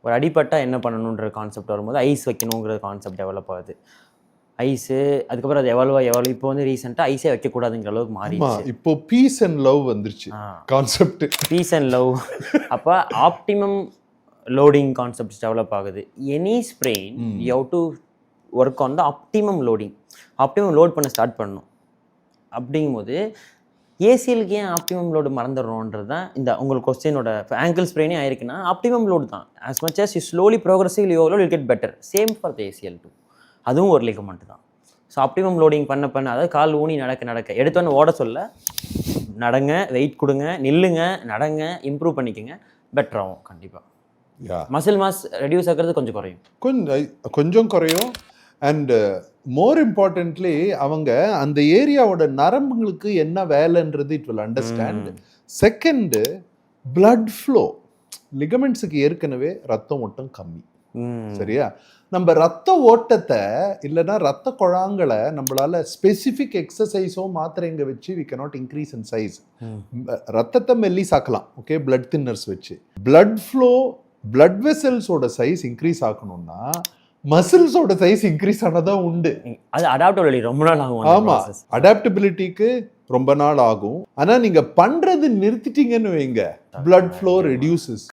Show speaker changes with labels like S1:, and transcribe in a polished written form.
S1: ஒரு அடிப்பட்டால் என்ன பண்ணணுன்ற கான்செப்ட் வரும்போது ஐஸ் வைக்கணுங்கிற கான்செப்ட் டெவலப் ஆகுது. ஐஸு அதுக்கப்புறம் அது எவ்வளோ இப்போ வந்து ரீசெண்டாக ஐஸே வைக்கக்கூடாதுங்கிற அளவுக்கு மாறிடுச்சு.
S2: இப்போ பீஸ் அண்ட் லவ் வந்துருச்சு கான்செப்ட்.
S1: Peace and love. அப்போ ஆப்டிமம் லோடிங் கான்செப்ட்ஸ் டெவலப் ஆகுது. Any sprain you have to work on the optimum loading. Optimum load பண்ண ஸ்டார்ட் பண்ணணும். அப்படிங்கும்போது ஏசிஎலுக்கு ஏன் ஆப்டிமம் லோடு மறந்துடுறோன்றது தான் இந்த உங்களுக்கு கொஸ்டினோட. ஆங்கிள் ஸ்ப்ரெயினே ஆயிருக்குன்னா ஆப்டிமம் லோடு தான். As much as you slowly progressively overload will get better. Same for the ACL too. அதுவும் ஒரு லிகமெண்ட் தான். ஸோ ஆப்டிமம் லோடிங் பண்ண அதாவது கால் ஊனி நடக்க எடுத்தோன்னு ஓட சொல்ல நடங்க, வெயிட் கொடுங்க, நில்லுங்க, நடங்க, இம்ப்ரூவ் பண்ணிக்கோங்க, பெட்டர் ஆகும் கண்டிப்பாக. மசில் மாஸ் ரெடியூஸ் ஆகிறது கொஞ்சம் குறையும்.
S2: கொஞ்சம் குறையும். அண்ட் மோர் இம்பார்ட்டன்ட்லி அவங்க அந்த ஏரியாவோட நரம்புங்களுக்கு என்ன வேலைன்றது it will understand. Second, blood flow. லிகமெண்ட்ஸுக்கு ஏற்கனவே ரத்தம் ஓட்டம் கம்மி. சரியா? நம்ம ரத்த ஓட்டத்தை இல்லைன்னா ரத்த குழாங்களை நம்மளால ஸ்பெசிஃபிக் எக்ஸசைஸோ மாத்திரைங்க வச்சு we cannot increase in size. ரத்தத்தை மெல்லிசாக்கலாம், ஓகே, பிளட் தின்னர்ஸ் வச்சு. பிளட் ஃப்ளோ, பிளட் வெசல்ஸோட சைஸ் இன்க்ரீஸ் ஆகணும்னா மசில்ஸோட சைஸ் இன்க்ரீஸ் ஆனதான் உண்டு.
S1: அது அடாப்டபிலிட்டி ரொம்ப நாள் ஆகும்.
S2: ஆமா, அடாப்டபிலிட்டிக்கு ரொம்ப நாள் ஆகும். ஆனா நீங்க பண்றது நிறுத்திட்டீங்கன்னு வைங்க, பிளட் ஃப்ளோ ரெடியூசஸ்.